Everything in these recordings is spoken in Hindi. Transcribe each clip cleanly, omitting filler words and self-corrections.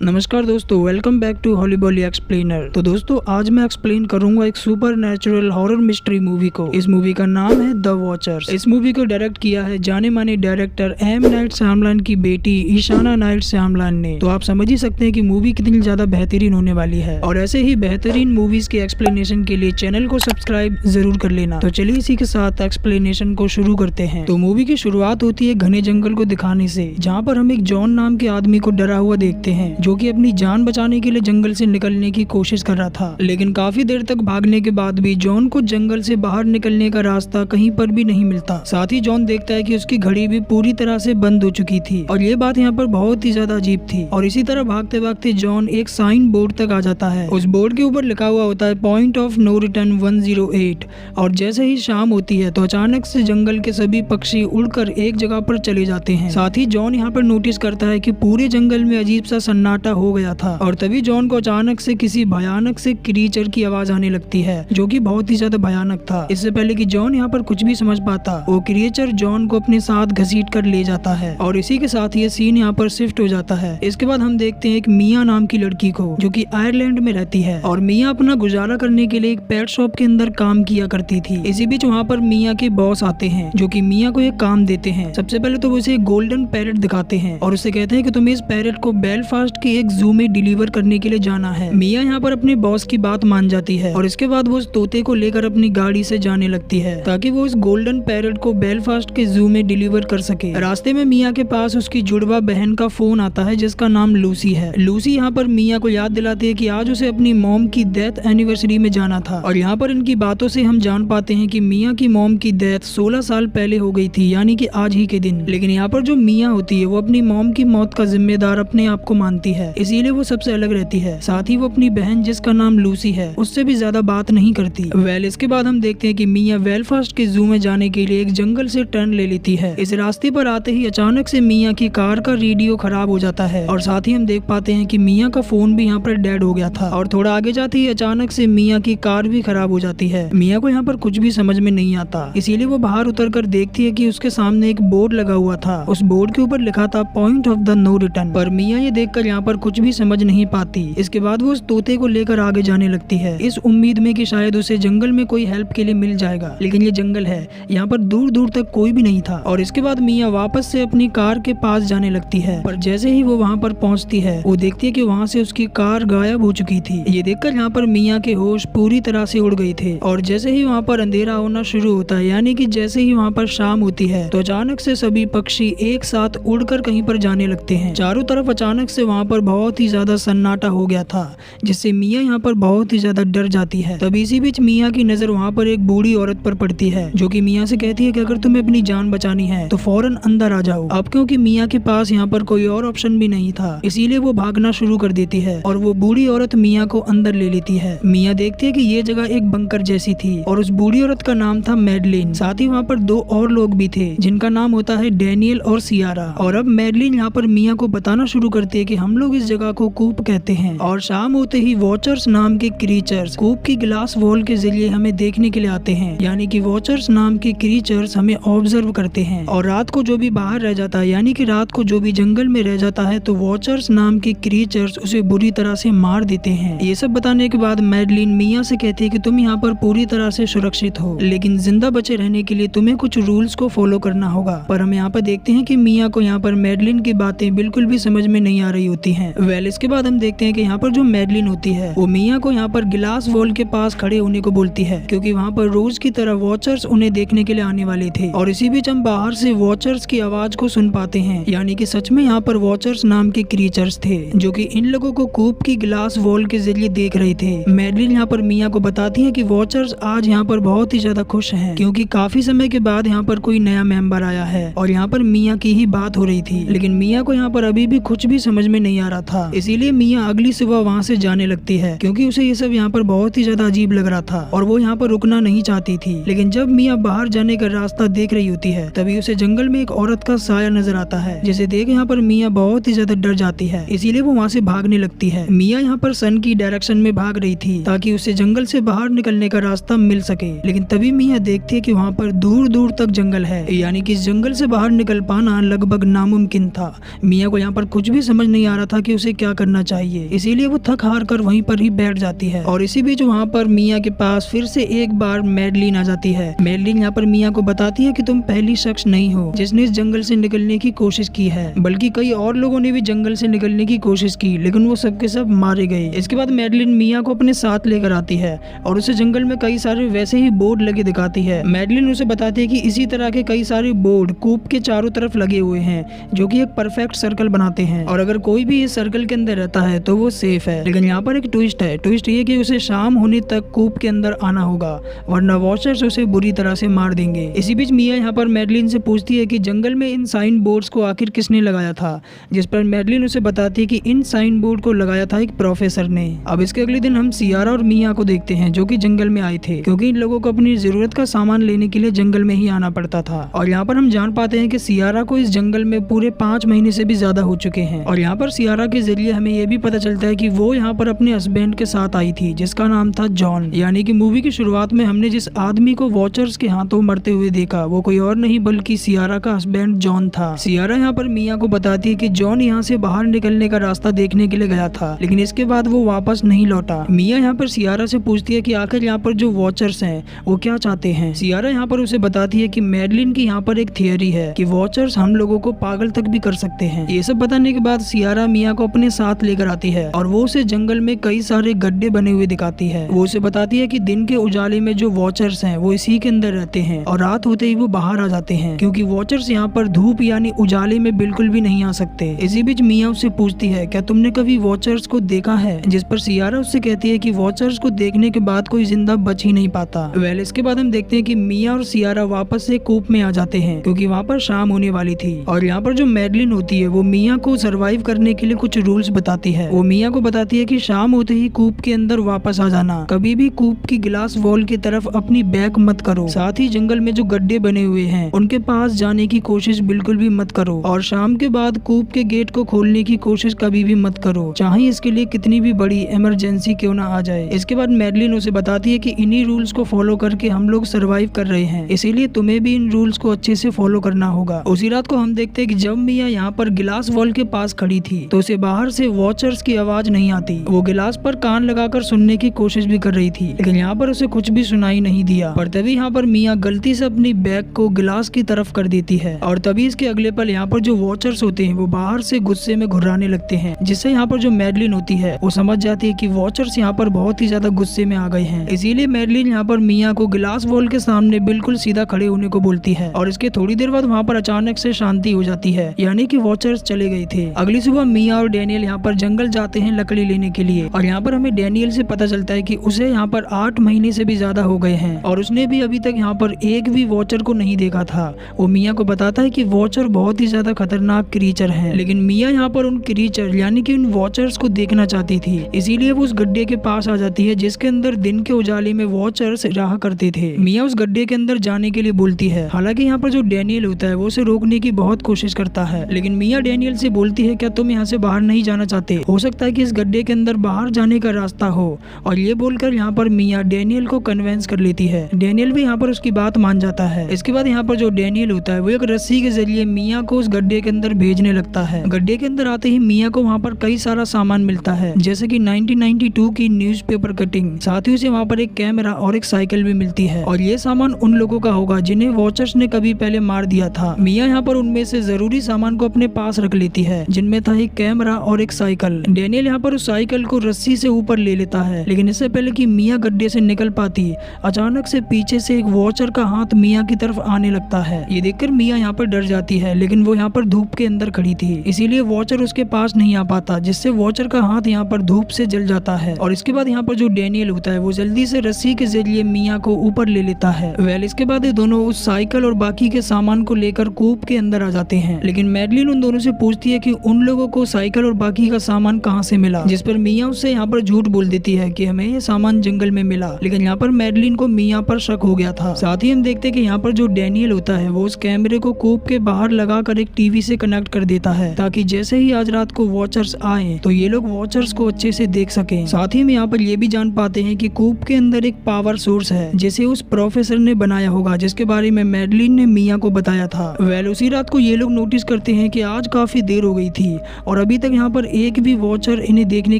नमस्कार दोस्तों, वेलकम बैक टू हॉलीबॉली एक्सप्लेनर। तो दोस्तों आज मैं एक्सप्लेन करूंगा एक super natural horror mystery movie को। इस मूवी का नाम है द वॉचर्स। इस मूवी को डायरेक्ट किया है जाने माने डायरेक्टर एम नाइट श्यामलान की बेटी ईशाना नाइट श्यामलान ने। तो आप समझ ही सकते हैं कि मूवी कितनी ज्यादा बेहतरीन होने वाली है। और ऐसे ही बेहतरीन मूवीज के एक्सप्लेनेशन के लिए चैनल को सब्सक्राइब जरूर कर लेना। तो चलिए इसी के साथ एक्सप्लेनेशन को शुरू करते हैं। तो मूवी की शुरुआत होती है घने जंगल को दिखाने से, जहाँ पर हम एक जॉन नाम के आदमी को डरा हुआ देखते हैं जो कि अपनी जान बचाने के लिए जंगल से निकलने की कोशिश कर रहा था। लेकिन काफी देर तक भागने के बाद भी जॉन को जंगल से बाहर निकलने का रास्ता कहीं पर भी नहीं मिलता। साथ ही जॉन देखता है कि उसकी घड़ी भी पूरी तरह से बंद हो चुकी थी और ये बात यहाँ पर बहुत ही ज्यादा अजीब थी। और इसी तरह भागते भागते जॉन एक साइन बोर्ड तक आ जाता है। उस बोर्ड के ऊपर लिखा हुआ होता है पॉइंट ऑफ नो रिटर्न 108। और जैसे ही शाम होती है तो अचानक से जंगल के सभी पक्षी उड़कर एक जगह पर चले जाते हैं। साथ ही जॉन यहाँ पर नोटिस करता है कि पूरे जंगल में अजीब सा सन्नाटा हो गया था। और तभी जॉन को अचानक से किसी भयानक से क्रीचर की आवाज आने लगती है जो कि बहुत ही ज्यादा भयानक था। इससे पहले कि जॉन यहाँ पर कुछ भी समझ पाता, वो क्रीचर जॉन को अपने साथ घसीट कर ले जाता है। और इसी के साथ ये सीन यहाँ पर शिफ्ट हो जाता है। इसके बाद हम देखते हैं एक मिया नाम की लड़की को जो कि आयरलैंड में रहती है। और मिया अपना गुजारा करने के लिए एक पेट शॉप के अंदर काम किया करती थी। इसी बीच वहाँ पर मिया के बॉस आते हैं जो कि मिया को एक काम देते हैं। सबसे पहले तो वो उसे एक गोल्डन पैरेट दिखाते हैं और उसे कहते हैं कि तुम्हें इस पैरेट को बेलफास्ट के एक जू में डिलीवर करने के लिए जाना है। मिया यहाँ पर अपने बॉस की बात मान जाती है और इसके बाद वो उस तोते को लेकर अपनी गाड़ी से जाने लगती है ताकि वो इस गोल्डन पैरेट को बेलफास्ट के जू में डिलीवर कर सके। रास्ते में मिया के पास उसकी जुड़वा बहन का फोन आता है जिसका नाम लूसी है। लूसी यहाँ पर मिया को याद दिलाती है कि आज उसे अपनी मॉम की डेथ एनिवर्सरी में जाना था। और यहाँ पर इनकी बातों से हम जान पाते हैं कि मिया की मॉम की डेथ 16 साल पहले हो गई थी, यानी कि आज ही के दिन। लेकिन यहाँ पर जो मिया होती है वो अपनी मॉम की मौत का जिम्मेदार अपने आप को मानती है, इसीलिए वो सबसे अलग रहती है। साथ ही वो अपनी बहन जिसका नाम लूसी है उससे भी ज्यादा बात नहीं करती। इसके बाद हम देखते हैं कि मिया बेलफास्ट के जू में जाने के लिए एक जंगल से टर्न ले लेती है। इस रास्ते पर आते ही अचानक से मिया की कार का रेडियो खराब हो जाता है और साथ ही हम देख पाते हैं कि मिया का फोन भी यहाँ पर डेड हो गया था। और थोड़ा आगे जाते ही अचानक से मिया की कार भी खराब हो जाती है। मिया को यहाँ पर कुछ भी समझ में नहीं आता, इसीलिए वो बाहर उतर कर देखती है कि उसके सामने एक बोर्ड लगा हुआ था। उस बोर्ड के ऊपर लिखा था point of the no return. पर मिया ये देखकर यहाँ पर कुछ भी समझ नहीं पाती। इसके बाद वो उस तोते को लेकर आगे जाने लगती है इस उम्मीद में कि शायद उसे जंगल में कोई हेल्प के लिए मिल जाएगा। लेकिन ये जंगल है, यहाँ पर दूर दूर तक कोई भी नहीं था। और इसके बाद मिया वापस से अपनी कार के पास जाने लगती है। पर जैसे ही वो वहाँ पर पहुँचती है वो देखती है कि वहाँ से उसकी कार गायब हो चुकी थी। ये देखकर यहाँ पर मिया के होश पूरी तरह से उड़ गए थे। और जैसे ही वहाँ पर अंधेरा होना शुरू होता है, यानी कि जैसे ही वहाँ पर शाम होती है, तो अचानक से सभी पक्षी एक साथ उड़कर कहीं पर जाने लगते हैं। चारों तरफ अचानक से वहाँ पर बहुत ही ज्यादा सन्नाटा हो गया था, जिससे मिया यहाँ पर बहुत ही ज्यादा डर जाती है। तभी इसी बीच मिया की नजर वहाँ पर एक बूढ़ी औरत पर पड़ती है जो कि मिया से कहती है कि अगर तुम्हें अपनी जान बचानी है तो फौरन अंदर आ जाओ। अब क्योंकि मिया के पास यहाँ पर कोई और ऑप्शन भी नहीं था, इसीलिए वो भागना शुरू कर देती है और वो बूढ़ी औरत मिया को अंदर ले लेती है। मिया देखती है कि ये जगह एक बंकर जैसी थी और उस बूढ़ी औरत का नाम था मैडलिन। साथ ही वहाँ पर दो और लोग भी थे जिनका नाम होता है डैनियल और सियारा। और अब मैडलिन यहाँ पर मिया को बताना शुरू करती है कि हम लोग इस जगह को कूप कहते हैं और शाम होते ही वॉचर्स नाम के क्रीचर्स कूप की ग्लास वॉल के जरिए हमें देखने के लिए आते हैं। यानी कि वॉचर्स नाम के क्रीचर्स हमें ऑब्जर्व करते हैं और रात को जो भी बाहर रह जाता है, यानी कि रात को जो भी जंगल में रह जाता है, तो वॉचर्स नाम के क्रीचर्स उसे बुरी तरह से मार देते हैं। ये सब बताने के बाद मैडलिन मिया से कहती है कि तुम यहाँ पर पूरी तरह से सुरक्षित हो, लेकिन जिंदा बचे रहने के लिए तुम्हें कुछ रूल्स को फॉलो करना होगा। पर हम यहाँ पर देखते हैं कि मिया को यहाँ पर मैडलिन की बातें बिल्कुल भी समझ में नहीं आ रही होती हैं। इसके बाद हम देखते हैं कि यहाँ पर जो मैडलिन होती है वो मिया को यहाँ पर गिलास वॉल के पास खड़े होने को बोलती है, क्योंकि वहाँ पर रोज की तरह वॉचर्स उन्हें देखने के लिए आने वाले थे। और इसी बीच हम बाहर से वॉचर्स की आवाज को सुन पाते हैं, यानी कि सच में यहाँ पर वॉचर्स नाम के क्रीचर्स थे जो कि इन लोगों को कूप की ग्लास वॉल के जरिए देख रहे थे। मैडलिन यहाँ पर मिया को बताती है कि वॉचर्स आज यहाँ पर बहुत ही ज्यादा खुश हैं, क्योंकि काफी समय के बाद यहाँ पर कोई नया मेंबर आया है। और यहाँ पर मिया की ही बात हो रही थी, लेकिन मिया को यहाँ पर अभी भी कुछ भी समझ में नहीं आ रहा था। इसीलिए मिया अगली सुबह वहाँ से जाने लगती है, क्योंकि उसे ये सब यहाँ पर बहुत ही ज्यादा अजीब लग रहा था और वो यहाँ पर रुकना नहीं चाहती थी। लेकिन जब मिया बाहर जाने का रास्ता देख रही होती है, तभी उसे जंगल में एक औरत का साया नजर आता है, जिसे देख यहाँ पर मिया बहुत ही ज्यादा डर जाती है। इसीलिए वो वहाँ से भागने लगती है। मिया यहाँ पर सन की डायरेक्शन में भाग रही थी ताकि उसे जंगल से बाहर निकलने का रास्ता मिल सके। लेकिन तभी मिया देखती है कि वहाँ पर दूर दूर तक जंगल है, यानी कि इस जंगल से बाहर निकल पाना लगभग नामुमकिन था। मिया को यहाँ पर कुछ भी समझ नहीं आ रहा था कि उसे क्या करना चाहिए, इसीलिए वो थक हार कर वहीं पर ही बैठ जाती है। और इसी बीच वहाँ पर मिया के पास फिर से एक बार मैडलिन आ जाती है। मैडलिन यहाँ पर मिया को बताती है कि तुम पहली शख्स नहीं हो जिसने इस जंगल से निकलने की कोशिश की है, बल्कि कई और लोगों ने भी जंगल से निकलने की कोशिश की, लेकिन वो सबके सब मारे गए। इसके बाद मैडलिन मिया को अपने साथ लेकर आती है और उसे जंगल में कई सारे वैसे ही बोर्ड लगे दिखाती है। मैडलिन उसे बताती है कि इसी तरह के कई सारे बोर्ड कूप के चारों तरफ लगे हुए हैं जो कि एक परफेक्ट सर्कल बनाते हैं, और अगर कोई भी इस सर्कल के अंदर रहता है तो वो सेफ है। लेकिन यहाँ पर एक ट्विस्ट है। ट्विस्ट ये कि उसे शाम होने तक कूप के अंदर आना होगा, वरना वॉचर्स उसे बुरी तरह से मार देंगे। इसी बीच मिया यहाँ पर मैडलिन से पूछती है कि जंगल में इन साइन बोर्ड्स को आखिर किसने लगाया था, जिस पर मैडलिन उसे बताती है कि इन साइन बोर्ड को लगाया था एक प्रोफेसर ने। अब इसके अगले दिन हम सियारा और मिया को देखते हैं जो कि जंगल में आए थे, क्योंकि इन लोगों को अपनी जरूरत का सामान लेने के लिए जंगल में ही आना पड़ता था। और यहाँ पर हम जान पाते हैं कि सियारा को इस जंगल में पूरे 5 महीने से भी ज्यादा हो चुके हैं। और यहाँ पर सियारा के जरिए हमें यह भी पता चलता है कि वो यहाँ पर अपने हस्बैंड के साथ आई थी जिसका नाम था जॉन। यानी कि मूवी की शुरुआत में हमने जिस आदमी को वॉचर्स के हाथों मरते हुए देखा वो कोई और नहीं बल्कि सियारा का हस्बैंड जॉन था। सियारा यहाँ पर मिया को बताती है कि जॉन यहाँ से बाहर निकलने का रास्ता देखने के लिए गया था, लेकिन इसके बाद वो वापस नहीं लौटा। मिया यहाँ पर सियारा से पूछती है कि आखिर यहाँ पर जो वॉचर्स हैं वो क्या चाहते हैं। सियारा यहाँ पर उसे बताती है कि मैडलिन की यहाँ पर एक थियरी है कि वॉचर्स हम लोगों को पागल तक भी कर सकते हैं। ये सब बताने के बाद सियारा मिया को अपने साथ लेकर आती है और वो उसे जंगल में कई सारे गड्ढे बने हुए दिखाती है। वो उसे बताती है कि दिन के उजाले में जो वॉचर्स हैं वो इसी के अंदर रहते हैं और रात होते ही वो बाहर आ जाते हैं, क्योंकि वॉचर्स यहाँ पर धूप यानी उजाले में बिल्कुल भी नहीं आ सकते। इसी बीच मिया उससे पूछती है क्या तुमने कभी वॉचर्स को देखा है, जिस पर सियारा उससे कहती है कि वॉचर्स को देखने के बाद कोई जिंदा बच ही नहीं पाता। वेल इसके बाद हम देखते हैं कि मिया और सियारा वापस से कूप में आ जाते हैं क्योंकि वहाँ पर शाम होने वाली थी। और यहाँ पर जो मैडलिन होती है वो मिया को सरवाइव करने के लिए कुछ रूल्स बताती है। वो मिया को बताती है कि शाम होते ही कूप के अंदर वापस आ जाना, कभी भी कूप की ग्लास वॉल की तरफ अपनी बैक मत करो, साथ ही जंगल में जो गड्ढे बने हुए हैं उनके पास जाने की कोशिश बिल्कुल भी मत करो, और शाम के बाद कूप के गेट को खोलने की कोशिश कभी भी मत करो, चाहे इसके लिए कितनी भी बड़ी इमरजेंसी क्यों ना आ जाए। इसके बाद मैडलिन उसे बताती है कि इन्हीं रूल्स को फॉलो करके हम लोग सरवाइव कर रहे हैं, इसीलिए तुम्हें भी इन रूल्स को अच्छे से फॉलो करना होगा। उसी रात को हम देखते हैं कि जब मिया यहाँ पर गिलास वॉल के पास खड़ी थी तो उसे बाहर से वॉचर्स की आवाज नहीं आती। वो गिलास पर कान लगाकर सुनने की कोशिश भी कर रही थी, लेकिन यहाँ पर उसे कुछ भी सुनाई नहीं दिया। पर तभी यहाँ पर मिया गलती से अपनी बैग को गिलास की तरफ कर देती है और तभी इसके अगले पल यहाँ पर जो वॉचर्स होते हैं वो बाहर से गुस्से में घुर्राने लगते हैं, जिससे यहाँ पर जो मैडलिन होती है वो समझ जाती है कि वॉचर्स यहाँ पर बहुत ही ज्यादा गुस्से में आ गए हैं। इसीलिए मैडलिन यहाँ पर मिया को गिलास वॉल के सामने बिल्कुल सीधा खड़े होने को बोलती है और इसके थोड़ी देर बाद वहाँ पर अचानक से शांति हो जाती है, यानी कि वॉचर्स चले गए थे। अगली सुबह मिया और डैनियल यहाँ पर जंगल जाते हैं लकड़ी लेने के लिए और यहाँ पर हमें डैनियल से पता चलता है कि उसे यहाँ पर 8 महीने से भी ज्यादा हो गए हैं और उसने भी अभी तक यहाँ पर एक भी वॉचर को नहीं देखा था। वो मिया को बताता है कि वॉचर बहुत ही ज्यादा खतरनाक क्रीचर हैं, लेकिन मिया यहाँ पर उन क्रीचर यानी कि उन वॉचर्स को देखना चाहती थी, इसीलिए वो उस गड्ढे के पास आ जाती है जिसके अंदर दिन के उजाले में वॉचर्स रहा करते थे। मिया उस गड्ढे के अंदर जाने के लिए बोलती है, हालांकि यहाँ पर जो डैनियल होता है वो उसे रोकने की बहुत कोशिश करता है, लेकिन मिया डैनियल से बोलती है क्या तुम यहाँ से बाहर नहीं जाना चाहते, हो सकता है कि इस गड्ढे के अंदर बाहर जाने का रास्ता हो। और ये बोलकर यहाँ पर मिया डैनियल को कन्वेंस कर लेती है। डैनियल भी यहाँ पर उसकी बात मान जाता है। इसके बाद यहाँ पर जो डैनियल होता है वो एक रस्सी के जरिए मिया को उस गड्ढे के अंदर भेजने लगता है। गड्ढे के अंदर आते ही मिया को वहाँ पर कई सारा सामान मिलता है, जैसे कि 1992 की न्यूज़पेपर कटिंग, साथ ही उसे वहाँ पर एक कैमरा और एक साइकिल भी मिलती है और ये सामान उन लोगों का होगा जिन्हें वॉचर्स ने कभी पहले मार दिया था। मिया यहाँ पर उनमें से जरूरी सामान को अपने पास रख लेती है, जिनमें था एक कैमरा और एक साइकिल। डैनियल यहाँ पर उस साइकिल को रस्सी से ऊपर ले लेता है, लेकिन इससे पहले कि मिया गड्ढे से निकल पाती, अचानक से पीछे से एक वॉचर का हाथ मिया की तरफ आने लगता है। ये देखकर मिया यहाँ पर डर जाती है, लेकिन वो यहाँ पर धूप के अंदर खड़ी थी, इसीलिए वॉचर उसके पास नहीं आ पाता, जिससे वॉचर का हाथ यहाँ पर धूप से जल जाता है। और इसके बाद यहाँ पर जो डैनियल होता है वो जल्दी से रस्सी के जरिए मिया को ऊपर ले लेता है। वेल इसके बाद ये दोनों उस साइकिल और बाकी के सामान को लेकर कूप के अंदर आ जाते हैं, लेकिन मैडलिन उन दोनों से पूछती है कि उन लोगों को साइकिल और बाकी का सामान कहाँ से मिला, जिस पर मिया उससे यहाँ पर झूठ बोल देती है कि हमें ये सामान जंगल में मिला, लेकिन यहाँ पर मैडलिन को मिया पर शक हो गया था। साथ ही हम देखते हैं कि यहाँ पर जो डैनियल होता है वो उस कैमरे को कूप के बाहर लगाकर एक टीवी से कनेक्ट कर देता है, ताकि जैसे ही आज रात को वॉचर्स आए तो ये लोग वॉचर्स को अच्छे से देख सकें। साथ ही हम यहाँ पर ये भी जान पाते हैं कि कूप के अंदर एक पावर सोर्स है जिसे उस प्रोफेसर ने बनाया होगा, जिसके बारे में मैडलिन ने मिया को बताया था। वेल उसी रात को ये लोग नोटिस करते हैं कि आज काफी देर हो गई थी और अभी तक यहाँ पर एक भी वॉचर इन्हें देखने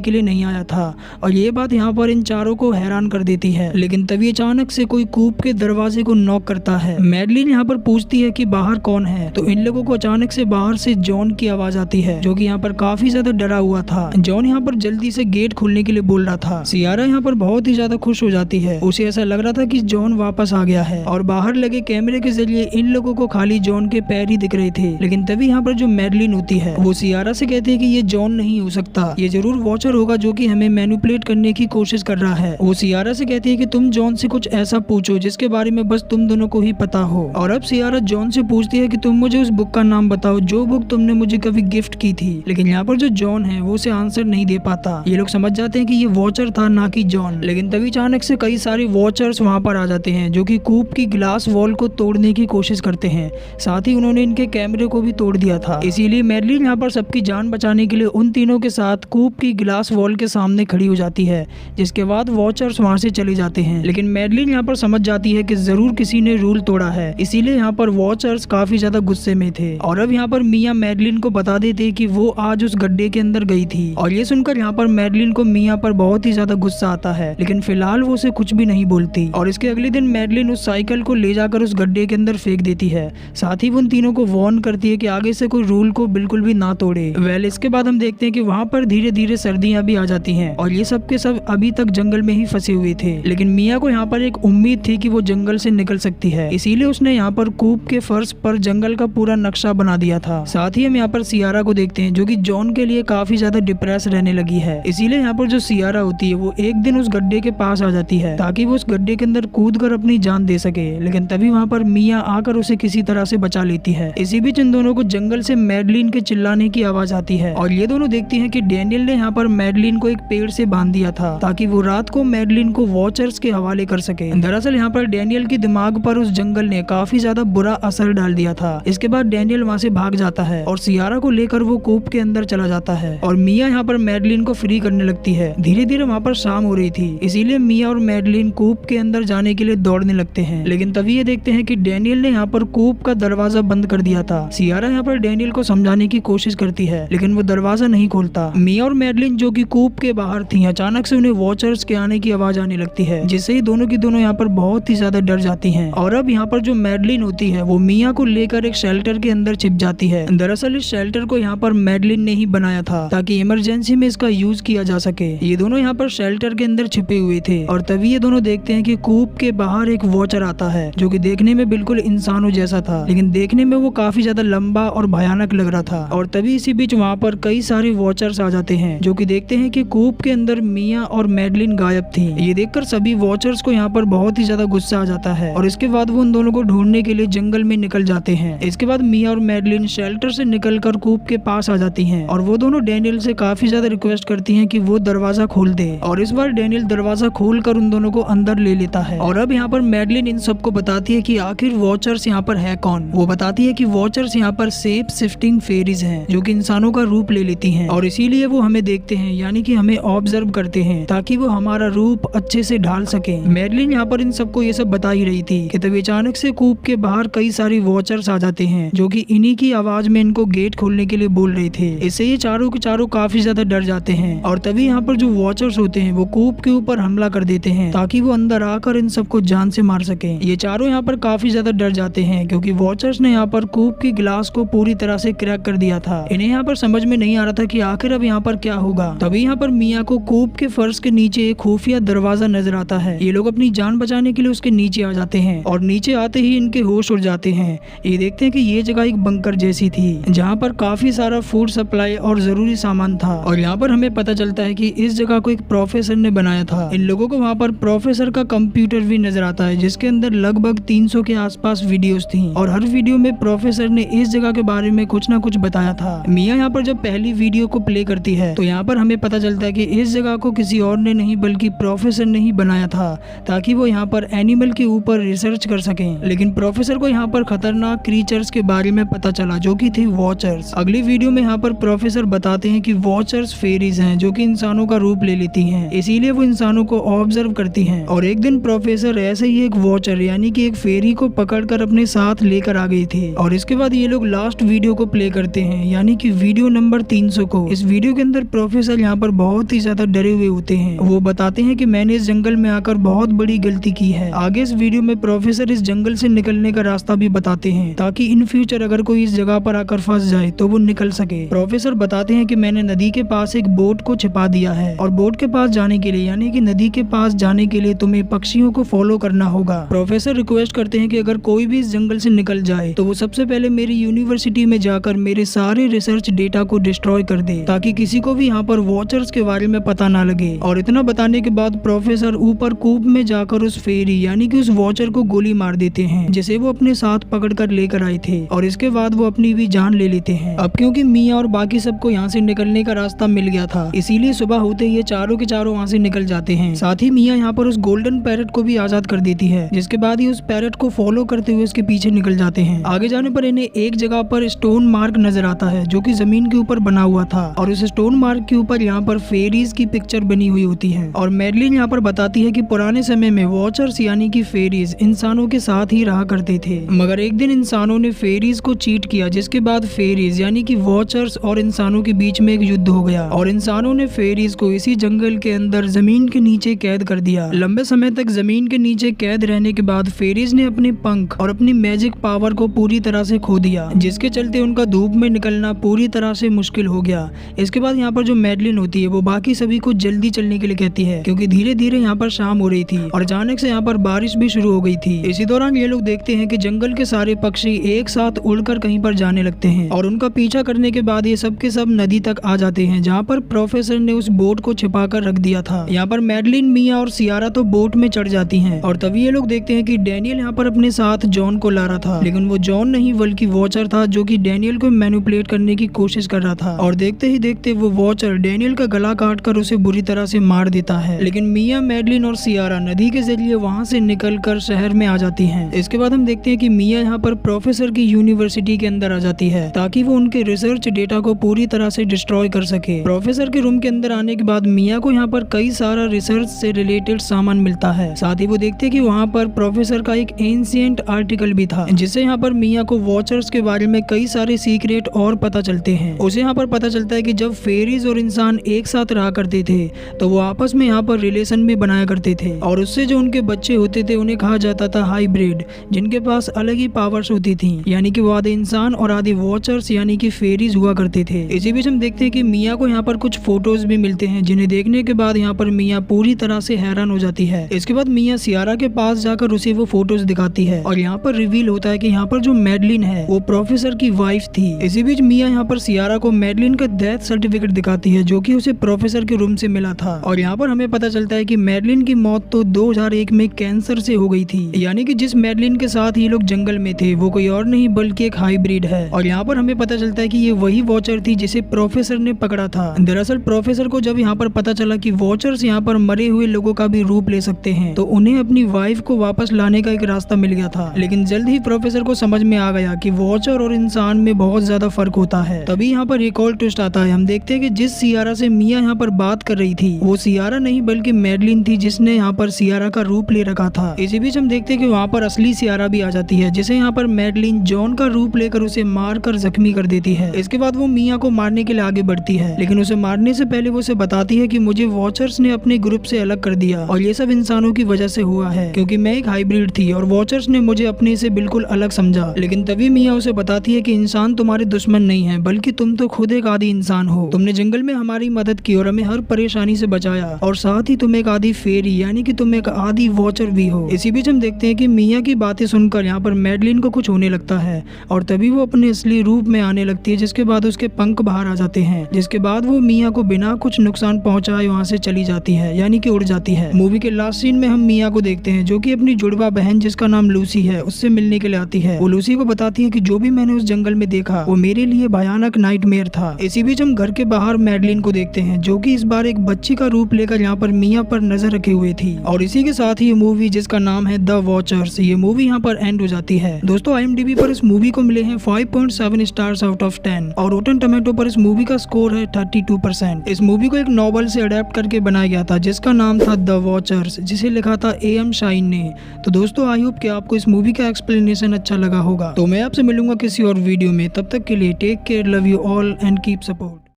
के लिए नहीं आया था और ये बात यहाँ पर इन चारों को हैरान कर देती है। लेकिन तभी अचानक से कोई कूप के दरवाजे को नॉक करता है। मैडलिन यहाँ पर पूछती है कि बाहर कौन है, तो इन लोगों को अचानक से बाहर से जॉन की आवाज आती है, जो कि यहाँ पर काफी ज्यादा डरा हुआ था। जॉन यहाँ पर जल्दी से गेट खोलने के लिए बोल रहा था। सियारा यहाँ पर बहुत ही ज्यादा खुश हो जाती है, उसे ऐसा लग रहा था कि जॉन वापस आ गया है और बाहर लगे कैमरे के जरिए इन लोगों को खाली जॉन के पैर ही दिख रहे थे। लेकिन तभी यहाँ पर जो मैडलिन होती है वो सियारा से कहती है कि ये जॉन नहीं हो सकता, ये जरूर वॉचर होगा जो कि हमें मैनिपुलेट करने की कोशिश कर रहा है। वो सियारा से कहती है कि तुम जॉन से कुछ ऐसा पूछो जिसके बारे में बस तुम दोनों को ही पता हो। और अब सियारा जॉन से पूछती है कि तुम मुझे उस बुक का नाम बताओ जो बुक तुमने मुझे कभी गिफ्ट की थी। लेकिन यहाँ पर जो जॉन है वो उसे आंसर नहीं दे पाता। ये लोग समझ जाते हैं कि ये वॉचर था ना कि जॉन। लेकिन तभी अचानक से कई सारे वॉचर्स वहाँ पर आ जाते हैं जो कि कूप की ग्लास वॉल को तोड़ने की कोशिश करते हैं। साथ ही उन्होंने इनके कैमरे को भी तोड़ दिया था। इसीलिए मैडलिन यहाँ पर सबकी जान बचाने के लिए उन तीनों के साथ कूप की ग्लास वॉल के सामने खड़ी हो जाती है, जिसके बाद वॉचर्स वहाँ से चले जाते हैं। लेकिन मैडलिन यहाँ पर समझ जाती है कि जरूर किसी ने रूल तोड़ा है, इसीलिए यहाँ पर वॉचर्स काफी ज्यादा गुस्से में थे। और अब यहाँ पर मिया मैडलिन को बता देते कि वो आज उस गड्ढे के अंदर गई थी। और ये सुनकर यहाँ पर मैडलिन को मिया पर बहुत ही ज्यादा गुस्सा आता है, लेकिन फिलहाल वो उसे कुछ भी नहीं बोलती। और इसके अगले दिन मैडलिन उस साइकिल को ले जाकर उस गड्ढे के अंदर फेंक देती है। साथ ही वो उन तीनों को वार्न करती है कि आगे से कोई रूल को बिल्कुल भी ना तोड़े। वेल इसके बाद हम देखते हैं कि वहाँ पर धीरे धीरे सर्दियाँ भी आ जाती हैं और ये सब के सब अभी तक जंगल में ही फंसे हुए थे। लेकिन मिया को यहाँ पर एक उम्मीद थी कि वो जंगल से निकल सकती है, इसीलिए उसने यहाँ पर कूप के फर्श पर जंगल का पूरा नक्शा बना दिया था। साथ ही हम यहाँ पर सियारा को देखते हैं जो कि जॉन के लिए काफी ज्यादा डिप्रेस रहने लगी है। इसीलिए यहाँ पर जो सियारा होती है वो एक दिन उस गड्ढे के पास आ जाती है ताकि वो उस गड्ढे के अंदर कूद कर अपनी जान दे सके। लेकिन तभी वहाँ पर मिया आकर उसे किसी तरह से बचा लेती है। इसी बीच इन दोनों को जंगल से मैडलिन के चिल्लाने की आवाज आती है और ये दोनों देखती हैं कि डैनियल ने यहाँ पर मैडलिन को एक पेड़ से बांध दिया था ताकि वो रात को मैडलिन को वॉचर्स के हवाले कर सके। दरअसल यहाँ पर डैनियल के दिमाग पर उस जंगल ने काफी ज्यादा बुरा असर डाल दिया था। इसके बाद डैनियल वहाँ से भाग जाता है और सियारा को लेकर वो कूप के अंदर चला जाता है और मिया यहाँ पर मैडलिन को फ्री करने लगती है। धीरे धीरे वहाँ पर शाम हो रही थी, इसीलिए मिया और मैडलिन कूप के अंदर जाने के लिए दौड़ने लगते हैं। लेकिन तभी ये देखते हैं कि डैनियल ने यहाँ पर कूप का दरवाजा बंद कर दिया था। सियारा यहाँ पर डैनियल को समझाने की कोशिश करती है, लेकिन वो दरवाजा नहीं खोलता। मिया और मैडलिन जो कि कूप के बाहर थी, अचानक से उन्हें वॉचर्स के आने की आवाज आने लगती है, जिससे ही दोनों की दोनों यहाँ पर बहुत ही ज्यादा डर जाती हैं। और अब यहाँ पर जो मैडलिन होती है वो मिया को लेकर एक शेल्टर के अंदर छिप जाती है। दरअसल इस शेल्टर को यहाँ पर मैडलिन ने ही बनाया था ताकि इमरजेंसी में इसका यूज किया जा सके। ये दोनों यहाँ पर शेल्टर के अंदर छिपे हुए थे और तभी ये दोनों देखते हैं कि कूप के बाहर एक वॉचर आता है जो कि देखने में बिल्कुल इंसानों जैसा था, लेकिन देखने में वो काफी ज्यादा लंबा और भयानक लग रहा था। और तभी इसी बीच वहाँ पर कई सारे वॉचर्स आ जाते हैं जो कि देखते हैं कि कूप के अंदर मिया और मैडलिन गायब थी। ये देखकर सभी वॉचर्स को यहाँ पर बहुत ही ज्यादा गुस्सा आ जाता है और इसके बाद वो उन दोनों को ढूंढने के लिए जंगल में निकल जाते हैं। इसके बाद मिया और मैडलिन शेल्टर से निकलकर कूप के पास आ जाती हैं और वो दोनों डैनियल से काफी ज्यादा रिक्वेस्ट करती हैं कि वो दरवाजा खोल दे। और इस बार डैनियल दरवाजा खोलकर उन दोनों को अंदर ले लेता है। और अब यहाँ पर मैडलिन इन सबको बताती है कि आखिर वॉचर्स यहाँ पर है कौन। वो बताती है कि वॉचर्स यहाँ पर शेप शिफ्टिंग फेरीज हैं जो कि इंसानों का रूप ले लेती हैं और इसीलिए वो हमें देखते हैं, यानी कि हमें ऑब्जर्व करते हैं ताकि वो हमारा रूप अच्छे से ढाल सके। मैडलिन यहाँ पर इन सबको ये सब बता ही रही थी कि तभी अचानक से कूप के बाहर कई सारी वॉचर्स आ जाते हैं जो कि इन्हीं की आवाज में इनको गेट खोलने के लिए बोल रहे थे। इससे ये चारों के चारों काफी ज्यादा डर जाते हैं और तभी यहाँ पर जो वॉचर्स होते हैं वो कूप के ऊपर हमला कर देते हैं ताकि वो अंदर आकर इन सबको जान से मार सके। ये चारों यहाँ पर काफी ज्यादा डर जाते हैं क्योंकि वॉचर्स ने यहाँ पर कूप की ग्लास को पूरी तरह से क्रैक कर दिया था। इन्हें यहाँ पर समझ में नहीं आ रहा था कि आखिर अब यहाँ पर क्या होगा। तभी यहाँ पर मिया को कूप के फर्श के नीचे एक खुफिया दरवाजा नजर आता है। ये लोग अपनी जान बचाने के लिए उसके नीचे आ जाते हैं और नीचे आते ही इनके होश उड़ जाते हैं। ये देखते हैं कि ये जगह एक बंकर जैसी थी जहाँ पर काफी सारा फूड सप्लाई और जरूरी सामान था और यहाँ पर हमें पता चलता है कि इस जगह को एक प्रोफेसर ने बनाया था। इन लोगों को वहाँ पर प्रोफेसर का कंप्यूटर भी नजर आता है जिसके अंदर लगभग 300 के आसपास वीडियोस थी और हर वीडियो में प्रोफेसर ने इस जगह के बारे में कुछ ना कुछ बताया था। मिया यहाँ पर जब पहली वीडियो को प्ले करती है तो यहाँ पर हमें पता चलता है कि इस जगह को किसी और ने नहीं बल्कि प्रोफेसर ने ही बनाया था ताकि वो यहाँ पर एनिमल के ऊपर रिसर्च कर सके। लेकिन प्रोफेसर को यहाँ पर खतरनाक क्रीचर्स के बारे में पता चला जो कि थी वॉचर्स। अगली वीडियो में यहाँ पर प्रोफेसर बताते हैं कि वॉचर्स फेरीज हैं जो कि इंसानों का रूप ले लेती हैं, इसीलिए वो इंसानों को ऑब्जर्व करती हैं। और एक दिन प्रोफेसर ऐसे ही एक वॉचर यानी कि एक फेरी को पकड़कर अपने साथ लेकर आ गई थी। और इसके बाद ये लोग लास्ट वीडियो को प्ले करते हैं, यानी कि वीडियो वीडियो नंबर 300 को। इस वीडियो के अंदर प्रोफेसर यहाँ पर बहुत ही ज्यादा डरे हुए होते हैं। वो बताते हैं कि मैंने इस जंगल में आकर बहुत बड़ी गलती की है। आगे इस वीडियो में प्रोफेसर इस जंगल से निकलने का रास्ता भी बताते हैं ताकि इन फ्यूचर अगर कोई इस जगह पर आकर फंस जाए तो वो निकल सके। प्रोफेसर बताते हैं कि मैंने नदी के पास एक बोट को छिपा दिया है और बोट के पास जाने के लिए यानी कि नदी के पास जाने के लिए तुम्हें पक्षियों को फॉलो करना होगा। प्रोफेसर रिक्वेस्ट करते हैं कि अगर कोई भी इस जंगल से निकल जाए तो वो सबसे पहले मेरी यूनिवर्सिटी में जाकर मेरे सारे रिसर्च डेटा को डिस्ट्रॉय कर दे ताकि किसी को भी यहाँ पर वॉचर्स के बारे में पता ना लगे। और इतना बताने के बाद प्रोफेसर ऊपर कूप में जाकर उस फेरी यानी कि उस वॉचर को गोली मार देते हैं जिसे वो अपने साथ पकड़ कर लेकर आए थे और इसके बाद वो अपनी भी जान ले लेते हैं। अब क्योंकि मिया और बाकी सबको यहाँ से निकलने का रास्ता मिल गया था इसीलिए सुबह होते ही ये चारों के चारों वहाँ से निकल जाते हैं। साथ ही मिया यहाँ पर उस गोल्डन पैरेट को भी आजाद कर देती है जिसके बाद ही उस पैरेट को फॉलो करते हुए उसके पीछे निकल जाते हैं। आगे जाने पर इन्हें एक जगह पर स्टोन मार्क नजर आता है जो कि जमीन के ऊपर बना हुआ था और उस स्टोन मार्क के ऊपर यहाँ पर फेरीज की पिक्चर बनी हुई होती है। और मैडलिन यहाँ पर बताती है कि पुराने समय में वॉचर्स यानी कि फेरीज इंसानों के साथ ही रहा करते थे मगर एक दिन इंसानों ने फेरीज को चीट किया जिसके बाद फेरीज यानी कि वॉचर्स और इंसानों के बीच में एक युद्ध हो गया और इंसानों ने फेरीज को इसी जंगल के अंदर जमीन के नीचे कैद कर दिया। लंबे समय तक जमीन के नीचे कैद रहने के बाद फेरीज ने अपने पंख और अपनी मैजिक पावर को पूरी तरह से खो दिया जिसके चलते उनका धूप में निकलना पूरी तरह से मुश्किल हो गया। इसके बाद यहाँ पर जो मैडलिन होती है वो बाकी सभी को जल्दी चलने के लिए कहती है क्योंकि धीरे धीरे यहाँ पर शाम हो रही थी और अचानक से यहाँ पर बारिश भी शुरू हो गई थी। इसी दौरान ये लोग देखते हैं कि जंगल के सारे पक्षी एक साथ उड़कर कहीं पर जाने लगते हैं और उनका पीछा करने के बाद ये सब के सब नदी तक आ जाते हैं जहाँ पर प्रोफेसर ने उस बोट को छिपा कर रख दिया था। यहाँ पर मैडलिन, मिया और सियारा तो बोट में चढ़ जाती हैं और तभी ये लोग देखते हैं कि डैनियल यहाँ पर अपने साथ जॉन को ला रहा था लेकिन वो जॉन नहीं बल्कि वॉचर था जो कि डैनियल को मैनिपुलेट करने की कोशिश कर रहा था। और देखते ही देखते वो वॉचर डैनियल का गला काट कर उसे बुरी तरह से मार देता है। लेकिन मिया, मैडलिन और सियारा नदी के जरिए वहाँ से निकल कर शहर में आ जाती है। इसके बाद हम देखते हैं कि मिया यहाँ पर प्रोफेसर की यूनिवर्सिटी के अंदर आ जाती है ताकि वो उनके रिसर्च डेटा को पूरी तरह से डिस्ट्रॉय कर सके। प्रोफेसर के रूम के अंदर आने के बाद मिया को यहाँ पर कई सारा रिसर्च से रिलेटेड सामान मिलता है। साथ ही वो देखते हैं कि वहाँ पर प्रोफेसर का एक एंशिएंट आर्टिकल भी था जिससे यहाँ पर मिया को वॉचर्स के बारे में कई सारे सीक्रेट और पता चलते हैं। उसे यहाँ पर पता चलता है कि जब फेरीज और इंसान एक साथ रहा करते थे तो वो आपस में यहाँ पर रिलेशन भी बनाया करते थे और उससे जो उनके बच्चे होते थे उन्हें कहा जाता था हाइब्रिड जिनके पास अलग ही पावर्स होती थी यानी कि वो आधे इंसान और आधे वॉचर्स यानी कि फेरीज हुआ करते थे। इसी बीच हम देखते हैं कि मिया को यहाँ पर कुछ फोटोज भी मिलते हैं जिन्हें देखने के बाद यहाँ पर मिया पूरी तरह से हैरान हो जाती है। इसके बाद मिया सियारा के पास जाकर उसे वो फोटोज दिखाती है और यहाँ पर रिवील होता है कि यहाँ पर जो मैडलिन है वो प्रोफेसर की वाइफ थी। इसी बीच मिया यहाँ पर सियारा को मैडलिन का डेथ सर्टिफिकेट दिखाती है जो कि उसे प्रोफेसर के रूम से मिला था और यहाँ पर हमें पता चलता है कि मैडलिन की मौत तो 2001 में कैंसर से हो गई थी यानी कि जिस मैडलिन के साथ ये लोग जंगल में थे वो कोई और नहीं बल्कि एक हाइब्रिड है। और यहाँ पर हमें पता चलता है कि ये वही वॉचर थी जिसे प्रोफेसर ने पकड़ा था। दरअसल प्रोफेसर को जब यहाँ पर पता चला कि वॉचर्स यहाँ पर मरे हुए लोगों का भी रूप ले सकते हैं तो उन्हें अपनी वाइफ को वापस लाने का एक रास्ता मिल गया था। लेकिन जल्द ही प्रोफेसर को समझ में आ गया कि वॉचर और इंसान में बहुत ज्यादा फर्क होता है। तभी यहाँ पर एक और ट्विस्ट आता है। हम देखते हैं कि जिस सियारा से मिया यहाँ पर बात कर रही थी वो सियारा नहीं बल्कि मैडलिन थी जिसने यहाँ पर सियारा का रूप ले रखा था। इसी बीच हम देखते हैं कि वहाँ पर असली सियारा भी आ जाती है जिसे यहाँ पर मैडलिन जॉन का रूप लेकर उसे मार कर जख्मी कर देती है। इसके बाद वो मिया को मारने के लिए आगे बढ़ती है लेकिन उसे मारने से पहले वो उसे बताती है कि मुझे वॉचर्स ने अपने ग्रुप से अलग कर दिया और ये सब इंसानों की वजह से हुआ है क्योंकि मैं एक हाइब्रिड थी और वॉचर्स ने मुझे अपने से बिल्कुल अलग समझा। लेकिन तभी मिया उसे बताती है कि इंसान तुम्हारे दुश्मन नहीं है बल्कि तुम तो खुद एक आदि इंसान हो। तुमने जंगल में हमारी मदद की और हमें हर परेशानी से बचाया और साथ ही तुम एक आदि फेरी यानी कि तुम एक आदि वॉचर भी हो। इसी बीच हम देखते हैं कि मिया की बातें सुनकर यहाँ पर मैडलिन को कुछ होने लगता है और तभी वो अपने असली रूप में आने लगती है जिसके बाद उसके पंख बाहर आ जाते हैं जिसके बाद वो मिया को बिना कुछ नुकसान पहुंचाए वहाँ से चली जाती है यानी कि उड़ जाती है। मूवी के लास्ट सीन में हम मिया को देखते हैं जो कि अपनी जुड़वा बहन जिसका नाम लूसी है उससे मिलने के लिए आती है। वो लूसी को बताती है कि जो भी मैंने उस जंगल में देखा वो मेरे लिए भयानक नाइटमेयर था। इसी बीच हम घर के बाहर मैडलिन को देखते हैं जो कि इस बार एक बच्ची का रूप लेकर यहाँ पर मिया पर नजर रखे हुए थी और इसी के साथ ही ये मूवी जिसका नाम है द वॉचर्स ये मूवी यहाँ पर एंड हो जाती है। दोस्तों IMDb पर इस मूवी को मिले हैं 5.7 स्टार्स आउट ऑफ 10 और रोटन टोमेटो पर इस मूवी का स्कोर है 32%। इस मूवी को एक नॉवल से अडेप्ट करके बनाया गया था जिसका नाम था द वॉचर्स जिसे लिखा था AM शाइन ने। तो दोस्तों आई होप कि आपको इस मूवी का एक्सप्लेनेशन अच्छा लगा होगा। तो मैं आपसे मिलूंगा किसी और वीडियो में, तब तक के लिए take care, love you. You all and keep support.